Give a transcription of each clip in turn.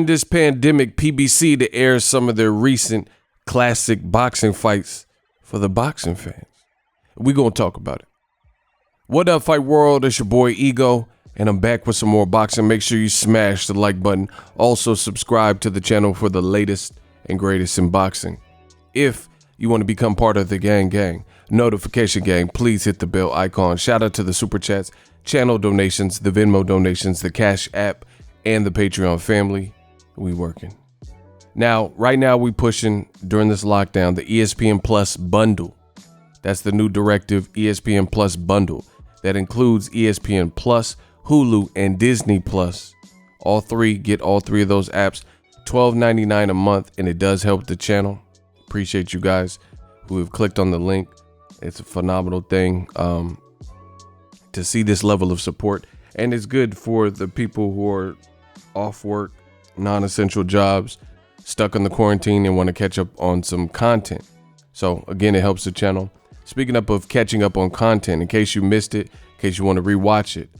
during this pandemic, PBC to air some of their recent classic boxing fights for the boxing fans. We're going to talk about it. What up, Fight World? It's your boy Ego, and I'm back with some more boxing. Make sure you smash the like button. Also, subscribe to the channel for the latest and greatest in boxing. If you want to become part of the gang, notification gang, please hit the bell icon. Shout out to the Super Chats, channel donations, the Venmo donations, the Cash App, and the Patreon family. We working. Now, right now we pushing during this lockdown the ESPN Plus bundle. That's the new directive, ESPN Plus bundle. That includes ESPN Plus, Hulu, and Disney Plus. All three, get all three of those apps, $12.99 a month, and it does help the channel. Appreciate you guys who have clicked on the link. It's a phenomenal thing to see this level of support, and it's good for the people who are off work, non-essential jobs, stuck in the quarantine, and want to catch up on some content. So again, it helps the channel. Speaking up of catching up on content, in case you missed it, in case you want to rewatch it,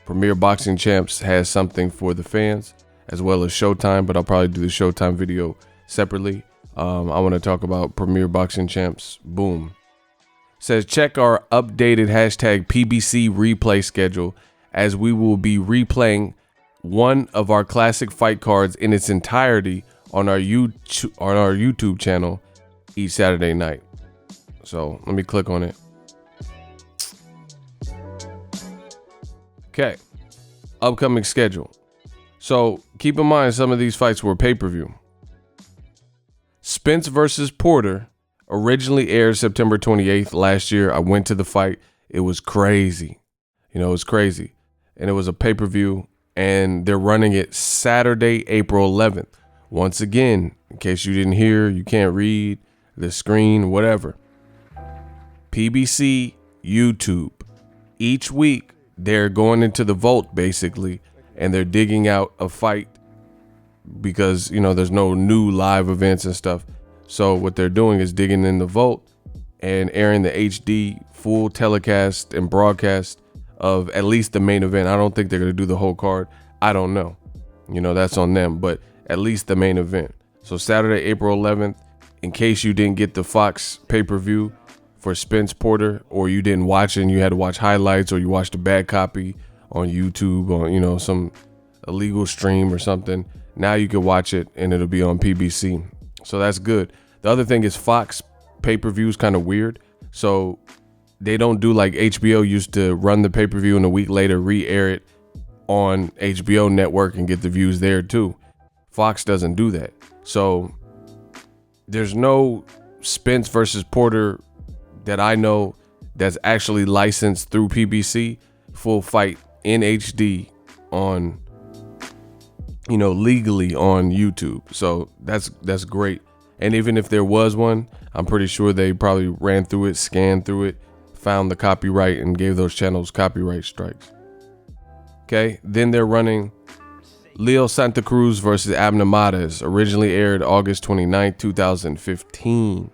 Premier Boxing Champs has something for the fans, as well as Showtime, but I'll probably do the Showtime video separately. I want to talk about Premier Boxing Champs. Boom. Says check our updated hashtag PBC replay schedule, as we will be replaying one of our classic fight cards in its entirety on our YouTube channel each Saturday night. So let me click on it. Okay. Upcoming schedule. So keep in mind, some of these fights were pay-per-view. Spence versus Porter originally aired September 28th last year. I went to the fight. It was crazy. It was crazy. And it was a pay-per-view, and they're running it Saturday, April 11th. Once again, in case you didn't hear, you can't read the screen, whatever. PBC, YouTube. Each week, they're going into the vault, basically, and they're digging out a fight because, there's no new live events and stuff. So what they're doing is digging in the vault and airing the HD full telecast and broadcast of at least the main event. I don't think they're going to do the whole card. I don't know. That's on them, but at least the main event. So Saturday, April 11th, in case you didn't get the Fox pay-per-view for Spence Porter, or you didn't watch it and you had to watch highlights, or you watched a bad copy on YouTube, on, some illegal stream or something, now you can watch it and it'll be on PBC. So that's good. The other thing is Fox pay-per-view is kind of weird. So they don't do like HBO used to run the pay-per-view and a week later re-air it on HBO network and get the views there too. Fox doesn't do that. So there's no Spence versus Porter that I know that's actually licensed through PBC full fight in HD on, legally on YouTube. So that's great. And even if there was one, I'm pretty sure they probably ran through it, scanned through it, found the copyright, and gave those channels copyright strikes. Okay, then they're running Leo Santa Cruz versus Abner Mares, originally aired August 29th, 2015,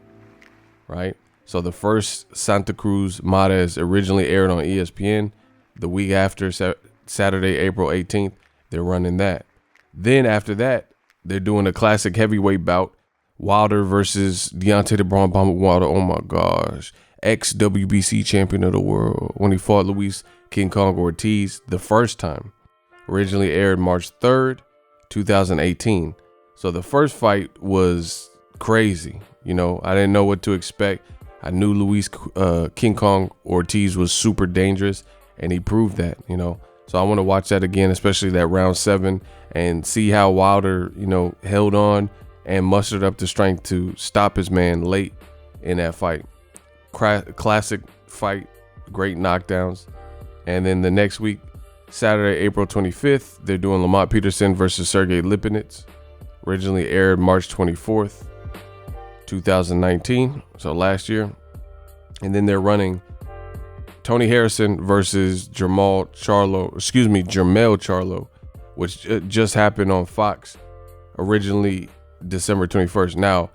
right? So the first Santa Cruz Mares originally aired on ESPN. The week after, Saturday, April 18th, they're running that. Then after that, they're doing a classic heavyweight bout, Wilder versus Deontay the Braun Bomber Wilder. Oh my gosh. Ex-WBC champion of the world when he fought Luis King Kong Ortiz the first time. Originally aired March 3rd, 2018. So the first fight was crazy. I didn't know what to expect. I knew Luis King Kong Ortiz was super dangerous, and he proved that, So I want to watch that again, especially that round 7, and see how Wilder, held on and mustered up the strength to stop his man late in that fight. Classic fight, great knockdowns. And then the next week, Saturday, April 25th, they're doing Lamont Peterson versus Sergey Lipinets. Originally aired March 24th, 2019, so last year. And then they're running Tony Harrison versus Jermell Charlo, which just happened on Fox, originally December 21st. Now,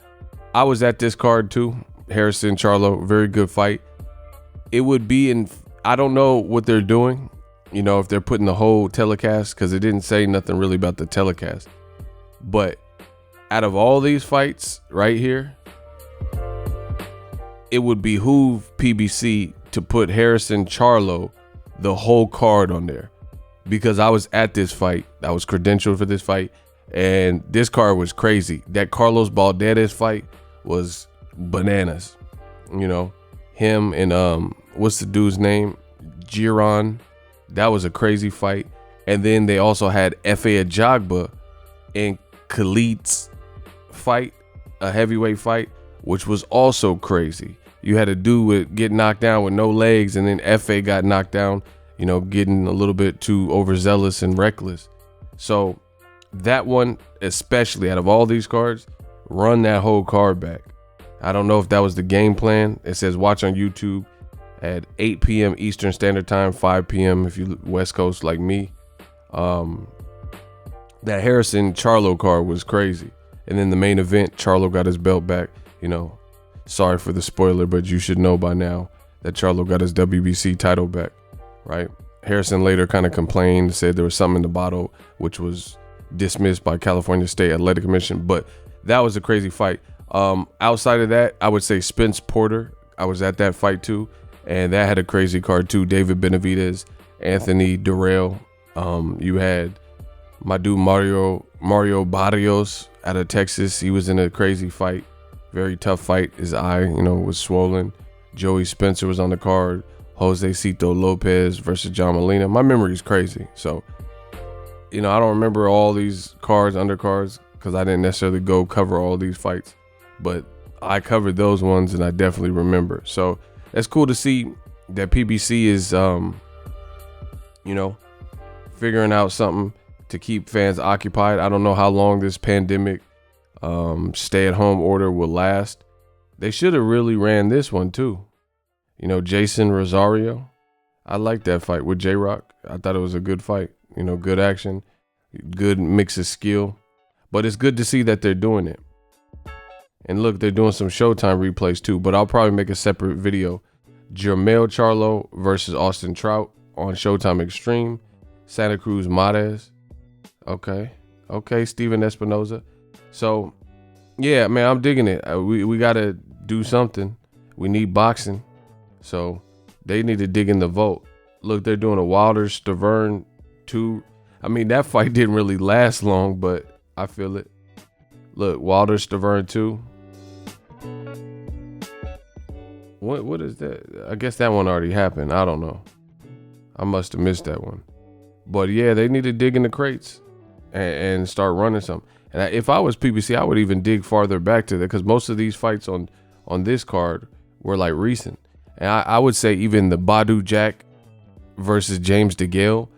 I was at this card too. Harrison, Charlo, very good fight. It would be in, I don't know what they're doing, if they're putting the whole telecast, because it didn't say nothing really about the telecast. But out of all these fights right here, it would behoove PBC to put Harrison Charlo the whole card on there, because I was at this fight. I was credentialed for this fight, and this card was crazy. That Carlos Balderas fight was bananas. You know, him and what's the dude's name? Giron. That was a crazy fight. And then they also had Efe Ajagba and Khalid's fight, a heavyweight fight, which was also crazy. You had a dude get knocked down with no legs, and then Efe got knocked down, you know, getting a little bit too overzealous and reckless. So that one, especially out of all these cards, run that whole card back. I don't know if that was the game plan. It says watch on YouTube at 8 p.m. Eastern Standard Time, 5 p.m. if you West Coast like me. That Harrison Charlo card was crazy. And then the main event, Charlo got his belt back. You know, sorry for the spoiler, but you should know by now that Charlo got his WBC title back, right? Harrison later kind of complained, said there was something in the bottle, which was dismissed by California State Athletic Commission. But that was a crazy fight. Outside of that, I would say Spence Porter. I was at that fight too, and that had a crazy card too. David Benavidez, Anthony Durrell. You had my dude Mario Barrios out of Texas. He was in a crazy fight, very tough fight. His eye, you know, was swollen. Joey Spencer was on the card. Jose Cito Lopez versus John Molina. My memory is crazy, so you know I don't remember all these cards, undercards, because I didn't necessarily go cover all these fights, but I covered those ones and I definitely remember. So it's cool to see that PBC is, you know, figuring out something to keep fans occupied. I don't know how long this pandemic stay-at-home order will last. They should have really ran this one too. You know, Jason Rosario. I liked that fight with J-Rock. I thought it was a good fight. You know, good action, good mix of skill. But it's good to see that they're doing it. And look, they're doing some Showtime replays too. But I'll probably make a separate video. Jermell Charlo versus Austin Trout on Showtime Extreme. Santa Cruz Mares. Okay, Steven Espinoza. So, yeah, man, I'm digging it. We got to do something. We need boxing. So, they need to dig in the vote. Look, they're doing a Wilder-Stavern 2. I mean, that fight didn't really last long, but I feel it. Look, Wilder-Stavern 2. What is that? I guess that one already happened. I don't know. I must have missed that one. But yeah, they need to dig in the crates and start running something. And if I was PBC, I would even dig farther back to that, because most of these fights on this card were like recent. And I would say even the Badu Jack versus James DeGale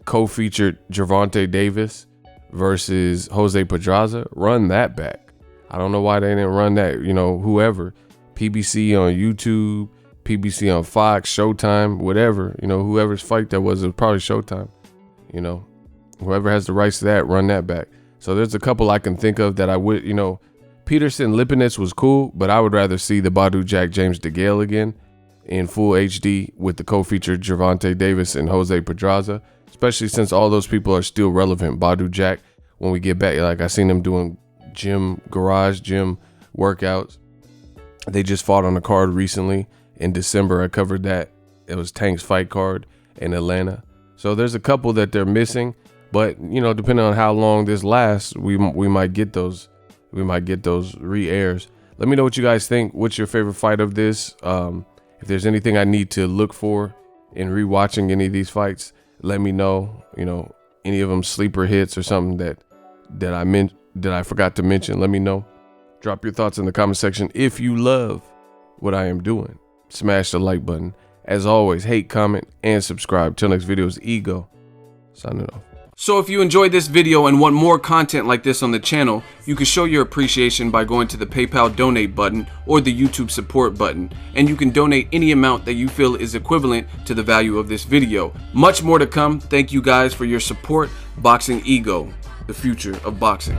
co-featured Gervonta Davis versus Jose Pedraza, run that back. I don't know why they didn't run that. You know, whoever, PBC on YouTube, PBC on Fox, Showtime, whatever, you know, whoever's fight that was, it was probably Showtime. You know, whoever has the rights to that, run that back. So there's a couple I can think of that I would, you know, Peterson Lipinets was cool, but I would rather see the Badu Jack James DeGale again in full HD with the co-featured Gervonta Davis and Jose Pedraza, especially since all those people are still relevant. Badu Jack, when we get back, like I seen them doing garage gym workouts. They just fought on a card recently in December. I covered that. It was Tank's fight card in Atlanta. So there's a couple that they're missing, but you know, depending on how long this lasts, we might get those. We might get those re-airs. Let me know what you guys think. What's your favorite fight of this? If there's anything I need to look for in rewatching any of these fights, let me know. You know, any of them sleeper hits or something that I forgot to mention, let me know. Drop your thoughts in the comment section. If you love what I am doing, smash the like button. As always, hate, comment, and subscribe. Till next video is Ego, signing off. So if you enjoyed this video and want more content like this on the channel, you can show your appreciation by going to the PayPal donate button or the YouTube support button, and you can donate any amount that you feel is equivalent to the value of this video. Much more to come. Thank you guys for your support. Boxing Ego, the future of boxing.